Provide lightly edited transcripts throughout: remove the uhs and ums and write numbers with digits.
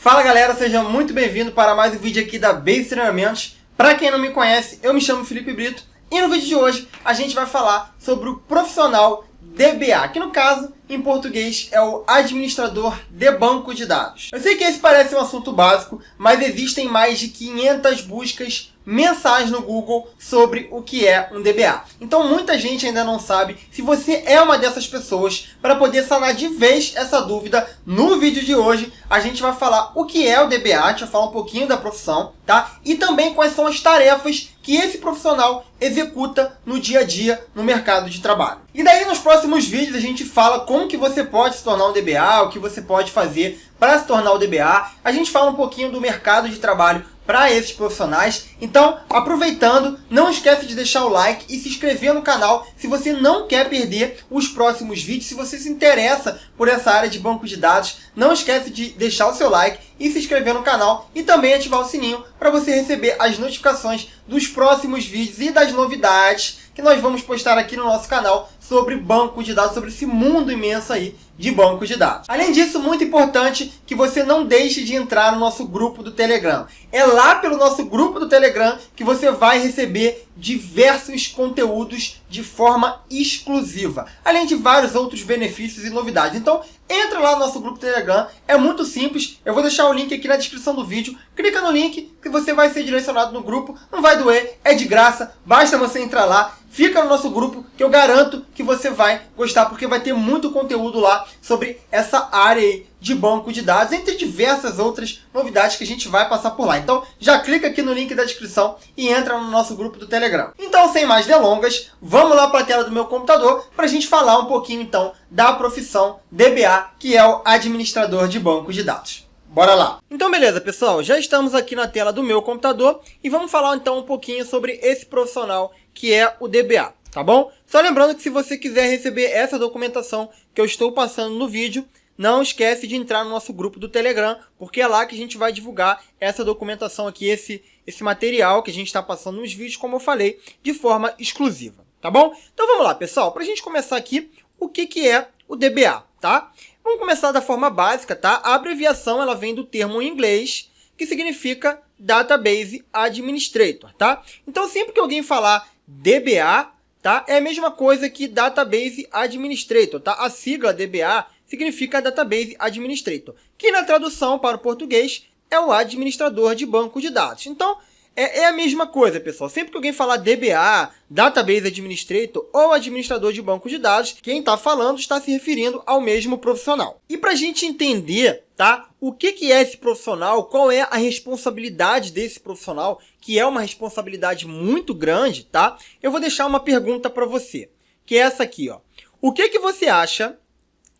Fala galera, seja muito bem-vindo para mais um vídeo aqui da Base Treinamentos. Para quem não me conhece, eu me chamo Felipe Brito e no vídeo de hoje a gente vai falar sobre o profissional DBA, que no caso, em português, é o administrador de banco de dados. Eu sei que esse parece um assunto básico, mas existem mais de 500 buscas mensais no Google sobre o que é um DBA. Então muita gente ainda não sabe. Se você é uma dessas pessoas, para poder sanar de vez essa dúvida, no vídeo de hoje a gente vai falar o que é o DBA, a gente vai falar um pouquinho da profissão, tá? E também quais são as tarefas que esse profissional executa no dia a dia no mercado de trabalho. E daí nos próximos vídeos a gente fala como que você pode se tornar um DBA, o que você pode fazer para se tornar um DBA. A gente fala um pouquinho do mercado de trabalho para esses profissionais. Então, aproveitando, não esquece de deixar o like e se inscrever no canal se você não quer perder os próximos vídeos. Se você se interessa por essa área de banco de dados, não esquece de deixar o seu like e se inscrever no canal e também ativar o sininho para você receber as notificações dos próximos vídeos e das novidades que nós vamos postar aqui no nosso canal sobre banco de dados, sobre esse mundo imenso aí de banco de dados. Além disso, muito importante que você não deixe de entrar no nosso grupo do Telegram. É lá pelo nosso grupo do Telegram que você vai receber diversos conteúdos de forma exclusiva, além de vários outros benefícios e novidades. Então, entra lá no nosso grupo do Telegram, é muito simples, eu vou deixar o link aqui na descrição do vídeo, clica no link que você vai ser direcionado no grupo, não vai doer, é de graça, basta você entrar lá, fica no nosso grupo que eu garanto que você vai gostar, porque vai ter muito conteúdo lá sobre essa área aí de banco de dados, entre diversas outras novidades que a gente vai passar por lá. Então, já clica aqui no link da descrição e entra no nosso grupo do Telegram. Então, sem mais delongas, vamos lá para a tela do meu computador para a gente falar um pouquinho, então, da profissão DBA, que é o administrador de banco de dados. Bora lá! Então, beleza, pessoal. Já estamos aqui na tela do meu computador e vamos falar, então, um pouquinho sobre esse profissional que é o DBA, tá bom? Só lembrando que se você quiser receber essa documentação que eu estou passando no vídeo, não esquece de entrar no nosso grupo do Telegram, porque é lá que a gente vai divulgar essa documentação aqui, esse material que a gente está passando nos vídeos, como eu falei, de forma exclusiva, tá bom? Então vamos lá, pessoal, para a gente começar aqui, o que é o DBA, tá? Vamos começar da forma básica, tá? A abreviação, ela vem do termo em inglês, que significa Database Administrator, tá? Então sempre que alguém falar DBA, tá? É a mesma coisa que Database Administrator, tá? A sigla DBA significa Database Administrator, que na tradução para o português é o administrador de banco de dados. Então, é a mesma coisa, pessoal. Sempre que alguém falar DBA, Database Administrator ou administrador de banco de dados, quem está falando está se referindo ao mesmo profissional. E para a gente entender, tá, o que é esse profissional, qual é a responsabilidade desse profissional, que é uma responsabilidade muito grande, tá? Eu vou deixar uma pergunta para você, que é essa aqui, ó. O que você acha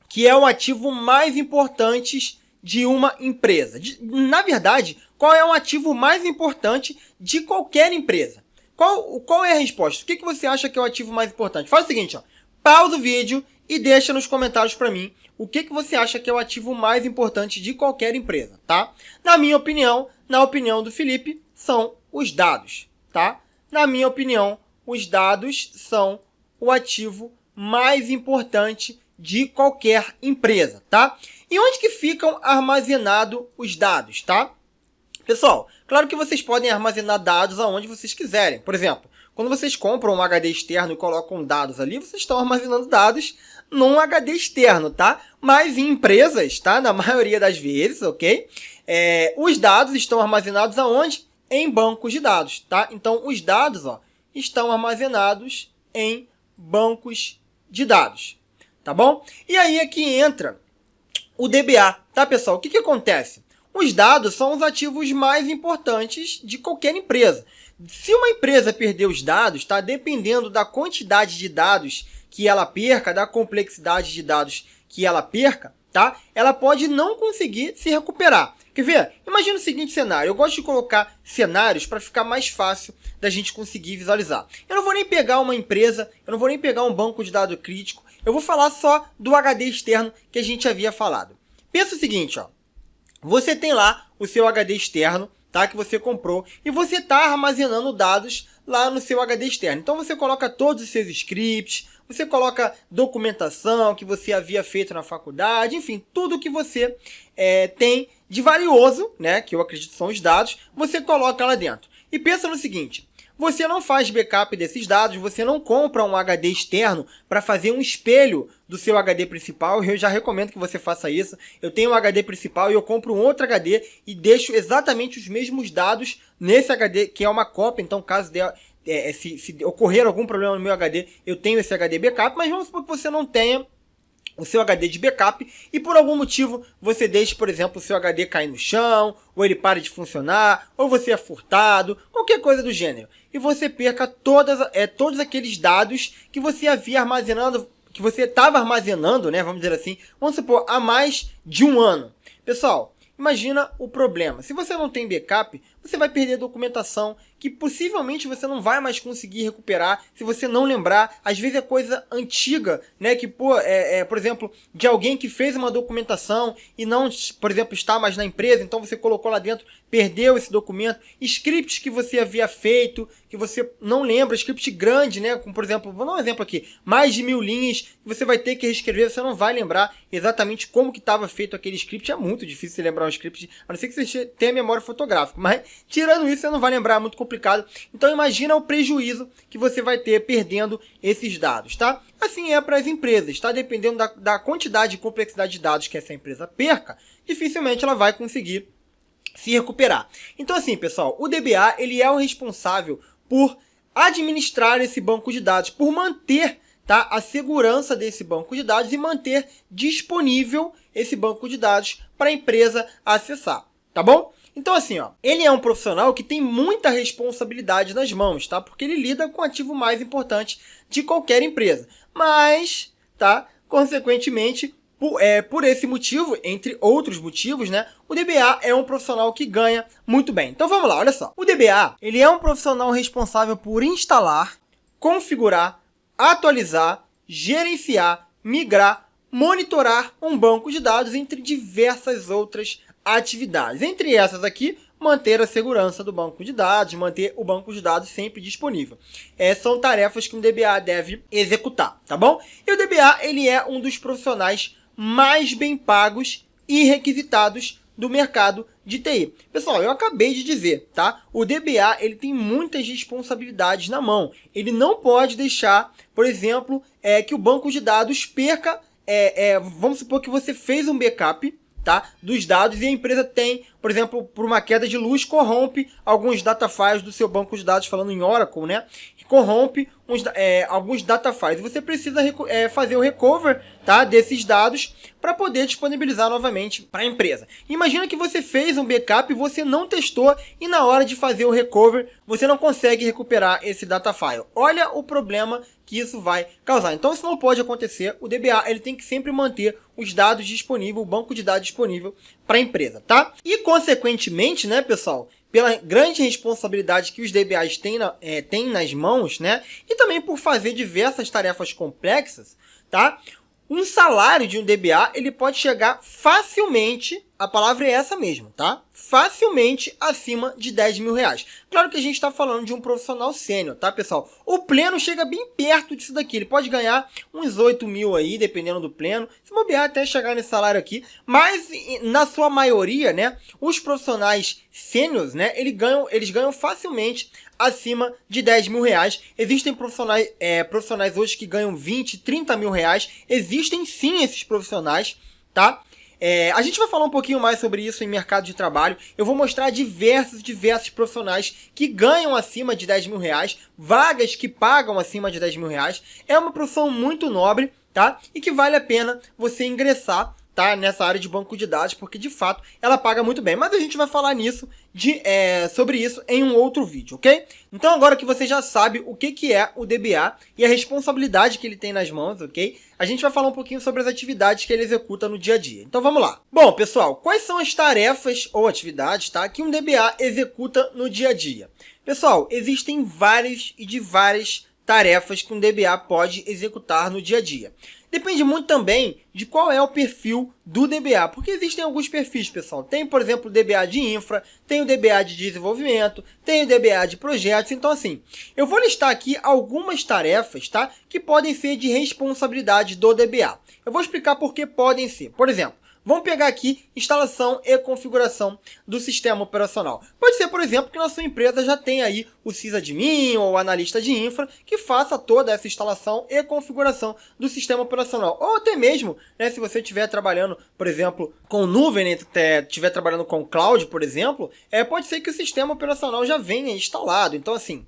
que é o ativo mais importante de uma empresa? Na verdade, qual é o ativo mais importante de qualquer empresa? Qual é a resposta? O que você acha que é o ativo mais importante? Faz o seguinte, ó, pausa o vídeo e deixa nos comentários para mim o que você acha que é o ativo mais importante de qualquer empresa, tá? Na minha opinião, na opinião do Felipe, são os dados, tá? Na minha opinião, os dados são o ativo mais importante de qualquer empresa, tá? E onde que ficam armazenados os dados, tá? Pessoal, claro que vocês podem armazenar dados aonde vocês quiserem. Por exemplo, quando vocês compram um HD externo e colocam dados ali, vocês estão armazenando dados num HD externo, tá? Mas em empresas, tá? Na maioria das vezes, ok? Os dados estão armazenados aonde? Em bancos de dados, tá? Então, os dados, ó, estão armazenados em bancos de dados. Tá bom? E aí é que entra o DBA, tá, pessoal? O que acontece? Os dados são os ativos mais importantes de qualquer empresa. Se uma empresa perder os dados, tá? Dependendo da quantidade de dados que ela perca, da complexidade de dados que ela perca, tá? Ela pode não conseguir se recuperar. Quer ver? Imagina o seguinte cenário. Eu gosto de colocar cenários para ficar mais fácil da gente conseguir visualizar. Eu não vou nem pegar uma empresa, eu não vou nem pegar um banco de dados crítico. Eu vou falar só do HD externo que a gente havia falado. Pensa o seguinte, ó. Você tem lá o seu HD externo, tá? Que você comprou e você está armazenando dados lá no seu HD externo. Então você coloca todos os seus scripts, você coloca documentação que você havia feito na faculdade, enfim, tudo que você tem de valioso, né, que eu acredito são os dados, você coloca lá dentro. E pensa no seguinte, você não faz backup desses dados, você não compra um HD externo para fazer um espelho do seu HD principal. Eu já recomendo que você faça isso. Eu tenho um HD principal e eu compro um outro HD e deixo exatamente os mesmos dados nesse HD, que é uma cópia. Então, caso se ocorrer algum problema no meu HD, eu tenho esse HD backup. Mas vamos supor que você não tenha o seu HD de backup e por algum motivo você deixa, por exemplo, o seu HD cair no chão, ou ele para de funcionar, ou você é furtado, qualquer coisa do gênero. E você perca todos aqueles dados que você havia armazenando, que você estava armazenando, né, vamos dizer assim, vamos supor, há mais de um ano. Pessoal, imagina o problema. Se você não tem backup, você vai perder documentação que possivelmente você não vai mais conseguir recuperar se você não lembrar. Às vezes é coisa antiga, né? Que, por exemplo, de alguém que fez uma documentação e não, por exemplo, está mais na empresa, então você colocou lá dentro, perdeu esse documento. Scripts que você havia feito, que você não lembra, script grande, né? Como, por exemplo, vou dar um exemplo aqui, mais de 1000 linhas, você vai ter que reescrever, você não vai lembrar exatamente como que estava feito aquele script. É muito difícil você lembrar um script, a não ser que você tenha memória fotográfica, mas tirando isso, você não vai lembrar, é muito complicado. Então imagina o prejuízo que você vai ter perdendo esses dados, tá? Assim é para as empresas, tá? Dependendo da quantidade e complexidade de dados que essa empresa perca, dificilmente ela vai conseguir se recuperar. Então assim, pessoal, o DBA ele é o responsável por administrar esse banco de dados, por manter, tá, a segurança desse banco de dados e manter disponível esse banco de dados para a empresa acessar, tá bom? Então assim, ó, ele é um profissional que tem muita responsabilidade nas mãos, tá? Porque ele lida com o ativo mais importante de qualquer empresa. Mas, tá, consequentemente, por esse motivo, entre outros motivos, né, o DBA é um profissional que ganha muito bem. Então vamos lá, olha só. O DBA, ele é um profissional responsável por instalar, configurar, atualizar, gerenciar, migrar, monitorar um banco de dados entre diversas outras atividades. Entre essas aqui, manter a segurança do banco de dados, manter o banco de dados sempre disponível. São tarefas que um DBA deve executar, tá bom? E o DBA, ele é um dos profissionais mais bem pagos e requisitados do mercado de TI. Pessoal, eu acabei de dizer, tá? O DBA, ele tem muitas responsabilidades na mão. Ele não pode deixar, por exemplo, que o banco de dados perca, vamos supor que você fez um backup, tá, dos dados e a empresa tem, por exemplo, por uma queda de luz, corrompe alguns data files do seu banco de dados, falando em Oracle, né? Corrompe alguns data files. Você precisa fazer o recover, tá, desses dados para poder disponibilizar novamente para a empresa. Imagina que você fez um backup e você não testou e na hora de fazer o recover você não consegue recuperar esse data file. Olha o problema que isso vai causar. Então isso não pode acontecer. O DBA ele tem que sempre manter os dados disponíveis, o banco de dados disponível para a empresa, tá? E consequentemente, né, pessoal, pela grande responsabilidade que os DBAs têm nas mãos, né, e também por fazer diversas tarefas complexas, tá? Um salário de um DBA, ele pode chegar facilmente, a palavra é essa mesmo, tá? Facilmente acima de 10 mil reais. Claro que a gente está falando de um profissional sênior, tá, pessoal? O pleno chega bem perto disso daqui. Ele pode ganhar uns 8 mil aí, dependendo do pleno. Se bobear até chegar nesse salário aqui. Mas, na sua maioria, né, os profissionais sêniors, né, eles ganham facilmente acima de 10 mil reais. Existem profissionais hoje que ganham 20, 30 mil reais. Existem sim esses profissionais, tá? A gente vai falar um pouquinho mais sobre isso em mercado de trabalho. Eu vou mostrar diversos profissionais que ganham acima de 10 mil reais, vagas que pagam acima de 10 mil reais. É uma profissão muito nobre, tá? E que vale a pena você ingressar, tá, nessa área de banco de dados, porque de fato ela paga muito bem. Mas a gente vai falar sobre isso em um outro vídeo, ok? Então agora que você já sabe o que é o DBA e a responsabilidade que ele tem nas mãos, ok? A gente vai falar um pouquinho sobre as atividades que ele executa no dia a dia. Então vamos lá. Bom, pessoal, quais são as tarefas ou atividades, tá, que um DBA executa no dia a dia? Pessoal, existem várias tarefas que um DBA pode executar no dia a dia. Depende muito também de qual é o perfil do DBA, porque existem alguns perfis, pessoal. Tem, por exemplo, o DBA de infra, tem o DBA de desenvolvimento, tem o DBA de projetos. Então, assim, eu vou listar aqui algumas tarefas, tá, que podem ser de responsabilidade do DBA. Eu vou explicar por que podem ser. Por exemplo, vamos pegar aqui instalação e configuração do sistema operacional. Pode ser, por exemplo, que na sua empresa já tenha aí o sysadmin ou o analista de infra que faça toda essa instalação e configuração do sistema operacional. Ou até mesmo, né, se você estiver trabalhando, por exemplo, com nuvem, né, estiver trabalhando com cloud, por exemplo, pode ser que o sistema operacional já venha instalado. Então, assim,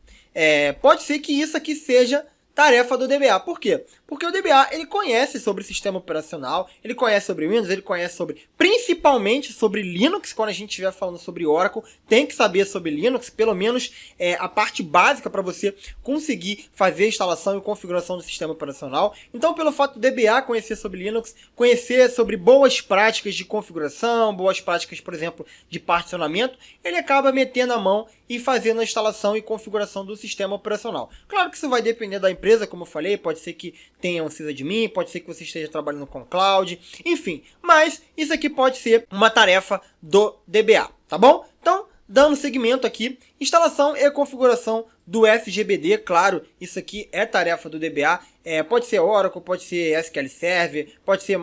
pode ser que isso aqui seja tarefa do DBA. Por quê? Porque o DBA, ele conhece sobre o sistema operacional, ele conhece sobre Windows, ele conhece principalmente sobre Linux. Quando a gente estiver falando sobre Oracle, tem que saber sobre Linux, pelo menos a parte básica para você conseguir fazer a instalação e configuração do sistema operacional. Então, pelo fato do DBA conhecer sobre Linux, conhecer sobre boas práticas de configuração, boas práticas, por exemplo, de particionamento, ele acaba metendo a mão e fazendo a instalação e configuração do sistema operacional. Claro que isso vai depender da empresa, como eu falei, pode ser que tenha um sysadmin, pode ser que você esteja trabalhando com cloud, enfim. Mas isso aqui pode ser uma tarefa do DBA, tá bom? Então, dando seguimento aqui, instalação e configuração do SGBD, claro, isso aqui é tarefa do DBA, pode ser Oracle, pode ser SQL Server, pode ser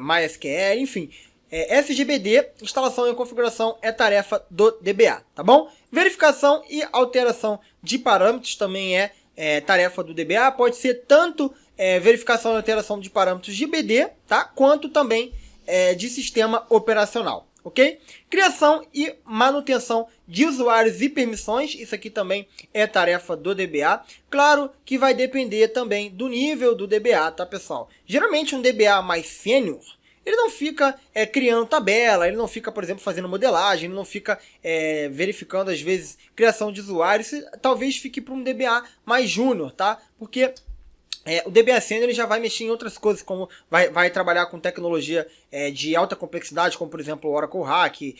MySQL, enfim. SGBD, instalação e configuração é tarefa do DBA, tá bom? Verificação e alteração de parâmetros também é tarefa do DBA, pode ser tanto verificação e alteração de parâmetros de BD, tá? Quanto também de sistema operacional, ok? Criação e manutenção de usuários e permissões, isso aqui também é tarefa do DBA. Claro que vai depender também do nível do DBA, tá, pessoal? Geralmente um DBA mais sênior, ele não fica criando tabela, ele não fica, por exemplo, fazendo modelagem, ele não fica verificando, às vezes, criação de usuários. Talvez fique para um DBA mais júnior, tá? Porque o DBA Sênior ele já vai mexer em outras coisas, como vai trabalhar com tecnologia de alta complexidade, como, por exemplo, Oracle Hack,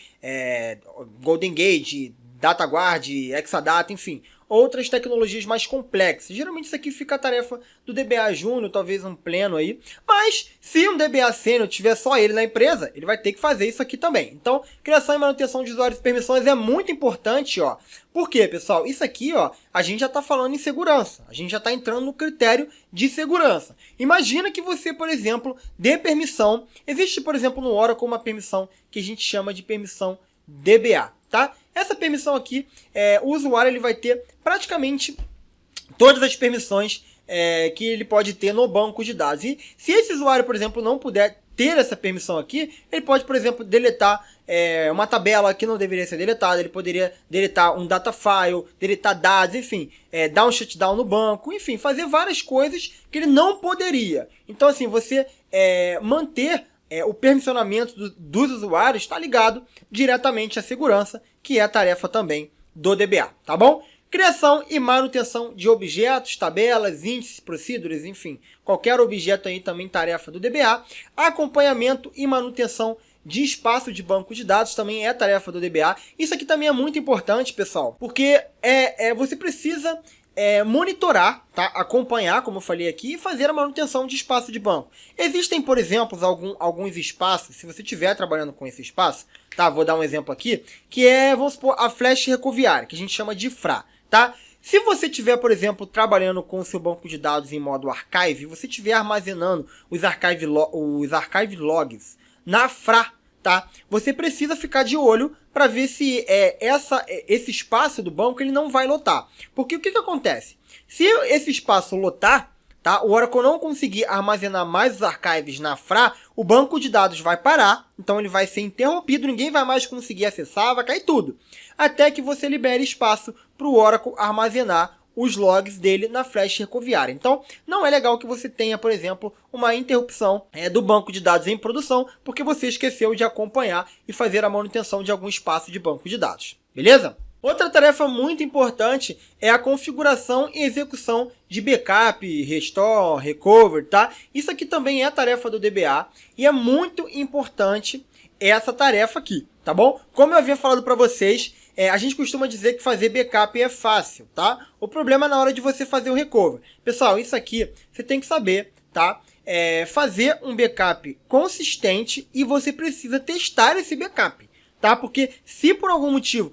Golden Gate, DataGuard, Exadata, enfim. Outras tecnologias mais complexas. Geralmente isso aqui fica a tarefa do DBA Júnior, talvez um pleno aí. Mas se um DBA Sênior tiver só ele na empresa, ele vai ter que fazer isso aqui também. Então, criação e manutenção de usuários e permissões é muito importante, ó. Por quê, pessoal? Isso aqui, ó, a gente já está falando em segurança. A gente já está entrando no critério de segurança. Imagina que você, por exemplo, dê permissão. Existe, por exemplo, no Oracle uma permissão que a gente chama de permissão DBA, tá? Essa permissão aqui, o usuário ele vai ter praticamente todas as permissões que ele pode ter no banco de dados. E se esse usuário, por exemplo, não puder ter essa permissão aqui, ele pode, por exemplo, deletar uma tabela que não deveria ser deletada, ele poderia deletar um data file, deletar dados, enfim, dar um shutdown no banco, enfim, fazer várias coisas que ele não poderia. Então, assim, você manter o permissionamento dos usuários está ligado diretamente à segurança, que é a tarefa também do DBA, tá bom? Criação e manutenção de objetos, tabelas, índices, procedures, enfim, qualquer objeto aí também tarefa do DBA. Acompanhamento e manutenção de espaço de banco de dados também é tarefa do DBA. Isso aqui também é muito importante, pessoal, porque você precisa monitorar, tá? Acompanhar, como eu falei aqui, e fazer a manutenção de espaço de banco. Existem, por exemplo, alguns espaços, se você estiver trabalhando com esse espaço, tá? Vou dar um exemplo aqui, que vamos supor, a flash recoviária, que a gente chama de FRA, tá? Se você estiver, por exemplo, trabalhando com o seu banco de dados em modo archive, você estiver armazenando os archive logs na FRA, tá? Você precisa ficar de olho para ver se esse espaço do banco ele não vai lotar. Porque o que acontece? Se esse espaço lotar, tá? O Oracle não conseguir armazenar mais os archives na FRA, o banco de dados vai parar, então ele vai ser interrompido, ninguém vai mais conseguir acessar, vai cair tudo. Até que você libere espaço para o Oracle armazenar os logs dele na flash recoviária. Então, não é legal que você tenha, por exemplo, uma interrupção do banco de dados em produção, porque você esqueceu de acompanhar e fazer a manutenção de algum espaço de banco de dados. Beleza? Outra tarefa muito importante é a configuração e execução de backup, restore, recover, tá? Isso aqui também é tarefa do DBA e é muito importante essa tarefa aqui, tá bom? Como eu havia falado para vocês, a gente costuma dizer que fazer backup é fácil, tá? O problema é na hora de você fazer o recover. Pessoal, isso aqui você tem que saber, tá? Fazer um backup consistente e você precisa testar esse backup, tá? Porque se por algum motivo,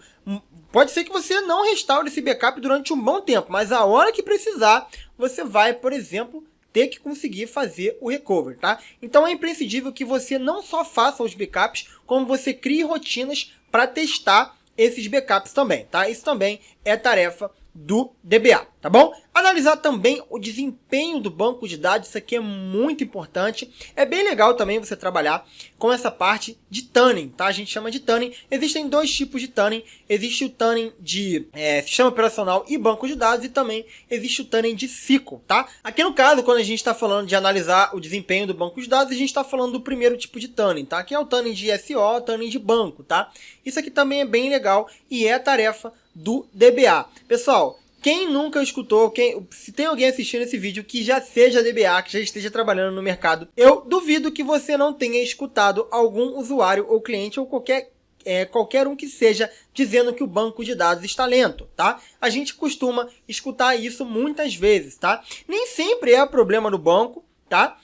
pode ser que você não restaure esse backup durante um bom tempo, mas a hora que precisar, você vai, por exemplo, ter que conseguir fazer o recover, tá? Então é imprescindível que você não só faça os backups, como você crie rotinas para testar esses backups também, tá? Isso também é tarefa do DBA, tá bom? Analisar também o desempenho do banco de dados, isso aqui é muito importante. É bem legal também você trabalhar com essa parte de tuning, tá? A gente chama de tuning. Existem dois tipos de tuning. Existe o tuning de sistema operacional e banco de dados e também existe o tuning de SQL, tá? Aqui no caso, quando a gente está falando de analisar o desempenho do banco de dados, a gente está falando do primeiro tipo de tuning, tá? Que é o tuning de SO, tuning de banco, tá? Isso aqui também é bem legal e é tarefa do DBA. Pessoal, quem nunca escutou, se tem alguém assistindo esse vídeo que já seja DBA, que já esteja trabalhando no mercado, eu duvido que você não tenha escutado algum usuário ou cliente ou qualquer um que seja dizendo que o banco de dados está lento, tá? A gente costuma escutar isso muitas vezes, tá? Nem sempre é problema do banco, tá?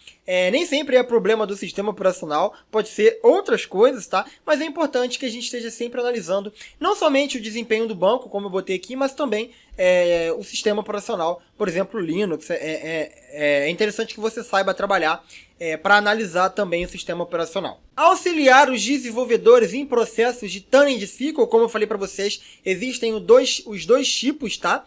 Nem sempre é problema do sistema operacional, pode ser outras coisas, tá? Mas é importante que a gente esteja sempre analisando não somente o desempenho do banco, como eu botei aqui, mas também o sistema operacional, por exemplo, o Linux. É interessante que você saiba trabalhar para analisar também o sistema operacional. Auxiliar os desenvolvedores em processos de tuning de SQL, como eu falei para vocês, existem os dois tipos, tá?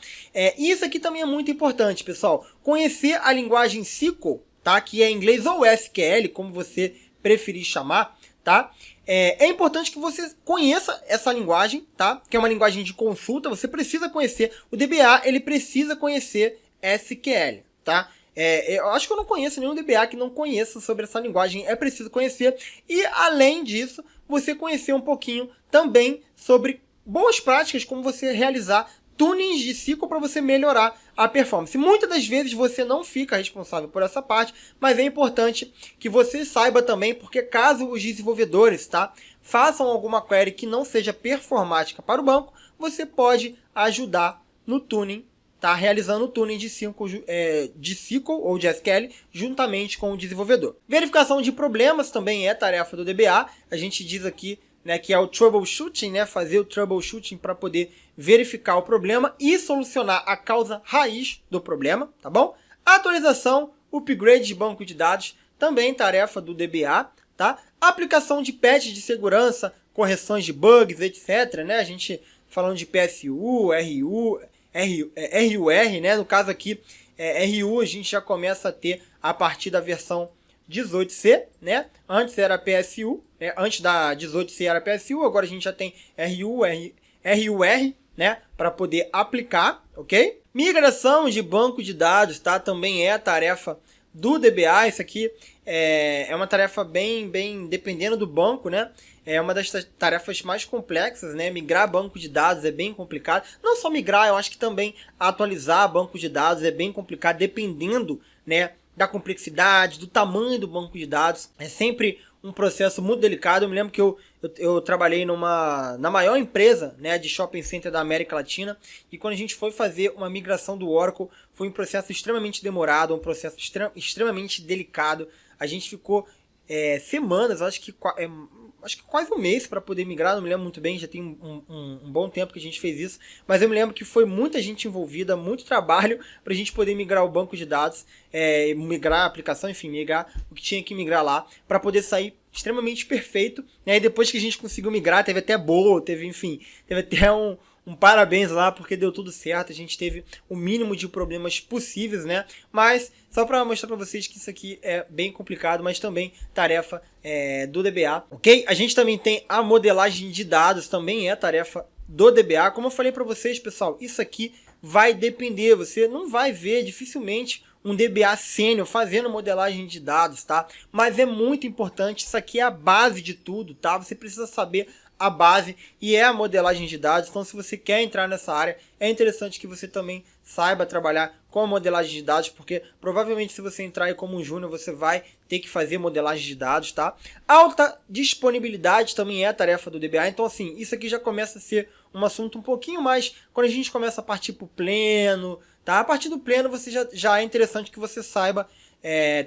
E isso aqui também é muito importante, pessoal. Conhecer a linguagem SQL, tá? Que é inglês ou SQL, como você preferir chamar, tá? É importante que você conheça essa linguagem, tá? Que é uma linguagem de consulta, você precisa conhecer. O DBA, ele precisa conhecer SQL, tá? Eu acho que eu não conheço nenhum DBA que não conheça sobre essa linguagem, é preciso conhecer. E, além disso, você conhecer um pouquinho também sobre boas práticas, como você realizar tunings de SQL para você melhorar a performance. Muitas das vezes você não fica responsável por essa parte, mas é importante que você saiba também, porque caso os desenvolvedores, tá, façam alguma query que não seja performática para o banco, você pode ajudar no tuning, tá, realizando o tuning de SQL ou de SQL juntamente com o desenvolvedor. Verificação de problemas também é tarefa do DBA. A gente diz aqui, né, que é o troubleshooting, né, fazer o troubleshooting para poder verificar o problema e solucionar a causa raiz do problema, tá bom? Atualização, upgrade de banco de dados, também tarefa do DBA, tá? Aplicação de patches de segurança, correções de bugs, etc, né? A gente falando de PSU, RUR, né? No caso aqui, RU a gente já começa a ter a partir da versão 18C, né? Antes era PSU, né? Antes da 18C era PSU, agora a gente já tem RUR, né? Para poder aplicar, ok? Migração de banco de dados, tá? Também é a tarefa do DBA. Isso aqui é uma tarefa bem dependendo do banco, né? É uma das tarefas mais complexas, né? Migrar banco de dados é bem complicado. Não só migrar, eu acho que também atualizar banco de dados é bem complicado, dependendo, né, da complexidade, do tamanho do banco de dados. É sempre um processo muito delicado. Eu me lembro que eu trabalhei na maior empresa, né, de shopping center da América Latina, e quando a gente foi fazer uma migração do Oracle, foi um processo extremamente demorado, um processo extremamente delicado. A gente ficou semanas, acho que quase um mês para poder migrar, não me lembro muito bem, já tem um bom tempo que a gente fez isso, mas eu me lembro que foi muita gente envolvida, muito trabalho para a gente poder migrar o banco de dados, migrar a aplicação, enfim, migrar o que tinha que migrar lá, para poder sair extremamente perfeito, né? E depois que a gente conseguiu migrar, teve até bolo, teve até um parabéns lá, porque deu tudo certo, a gente teve o mínimo de problemas possíveis, né? Mas, só para mostrar para vocês que isso aqui é bem complicado, mas também tarefa do DBA, ok? A gente também tem a modelagem de dados, também é tarefa do DBA. Como eu falei para vocês, pessoal, isso aqui vai depender, você não vai ver dificilmente um DBA sênior fazendo modelagem de dados, tá? Mas é muito importante, isso aqui é a base de tudo, tá? Você precisa saber a base e é a modelagem de dados. Então, se você quer entrar nessa área, é interessante que você também saiba trabalhar com a modelagem de dados, porque provavelmente se você entrar aí como um júnior, você vai ter que fazer modelagem de dados, tá? Alta disponibilidade também é a tarefa do DBA, então assim, isso aqui já começa a ser um assunto um pouquinho mais, quando a gente começa a partir para o pleno, tá? A partir do pleno você já é interessante que você saiba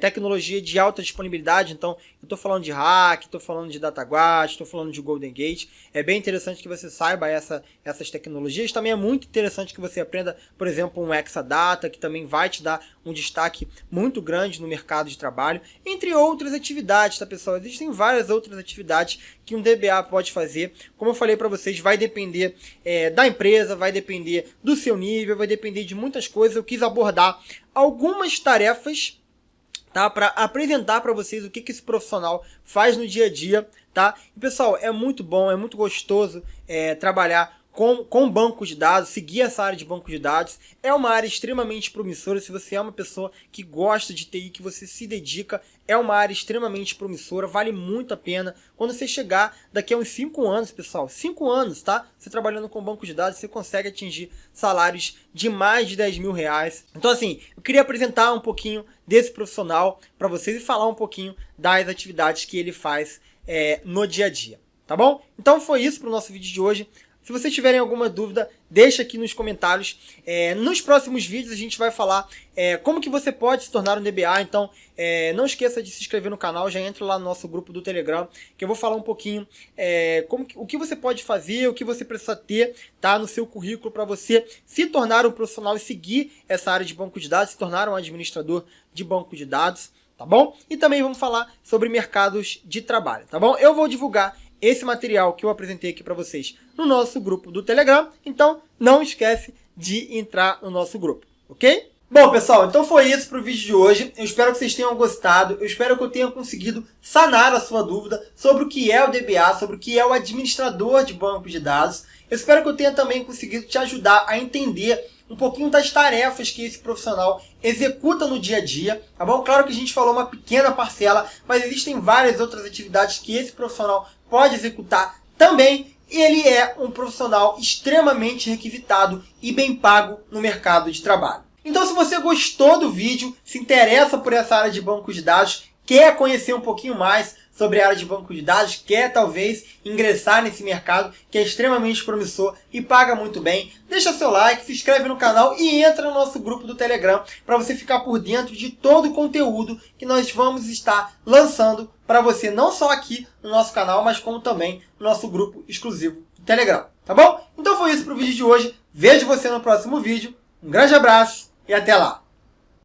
tecnologia de alta disponibilidade. Então eu estou falando de Hack, estou falando de DataGuard, estou falando de Golden Gate. É bem interessante que você saiba essas tecnologias. Também é muito interessante que você aprenda, por exemplo, um Exadata, que também vai te dar um destaque muito grande no mercado de trabalho, entre outras atividades, tá, pessoal? Existem várias outras atividades que um DBA pode fazer. Como eu falei para vocês, vai depender da empresa, vai depender do seu nível, vai depender de muitas coisas. Eu quis abordar algumas tarefas, tá, para apresentar para vocês o que esse profissional faz no dia a dia, tá? E, pessoal, é muito bom, é muito gostoso trabalhar com banco de dados, seguir essa área de banco de dados. É uma área extremamente promissora. Se você é uma pessoa que gosta de TI, que você se dedica, é uma área extremamente promissora, vale muito a pena. Quando você chegar daqui a uns 5 anos, pessoal, 5 anos, tá? Você trabalhando com banco de dados, você consegue atingir salários de mais de 10 mil reais. Então, assim, eu queria apresentar um pouquinho desse profissional para vocês e falar um pouquinho das atividades que ele faz no dia a dia, tá bom? Então foi isso para o nosso vídeo de hoje. Se vocês tiverem alguma dúvida, deixa aqui nos comentários. Nos próximos vídeos a gente vai falar como que você pode se tornar um DBA. Então não esqueça de se inscrever no canal, já entra lá no nosso grupo do Telegram, que eu vou falar um pouquinho o que você pode fazer, o que você precisa ter, tá, no seu currículo para você se tornar um profissional e seguir essa área de banco de dados, se tornar um administrador de banco de dados, tá bom? E também vamos falar sobre mercados de trabalho, tá bom? Eu vou divulgar esse material que eu apresentei aqui para vocês no nosso grupo do Telegram, então não esquece de entrar no nosso grupo, ok? Bom, pessoal, então foi isso para o vídeo de hoje. Eu espero que vocês tenham gostado, eu espero que eu tenha conseguido sanar a sua dúvida sobre o que é o DBA, sobre o que é o administrador de banco de dados. Eu espero que eu tenha também conseguido te ajudar a entender um pouquinho das tarefas que esse profissional executa no dia a dia, tá bom? Claro que a gente falou uma pequena parcela, mas existem várias outras atividades que esse profissional pode executar também, e ele é um profissional extremamente requisitado e bem pago no mercado de trabalho. Então, se você gostou do vídeo, se interessa por essa área de banco de dados, quer conhecer um pouquinho mais sobre a área de banco de dados, quer talvez ingressar nesse mercado que é extremamente promissor e paga muito bem, deixa seu like, se inscreve no canal e entra no nosso grupo do Telegram para você ficar por dentro de todo o conteúdo que nós vamos estar lançando para você, não só aqui no nosso canal, mas como também no nosso grupo exclusivo do Telegram, tá bom? Então foi isso para o vídeo de hoje, vejo você no próximo vídeo, um grande abraço e até lá!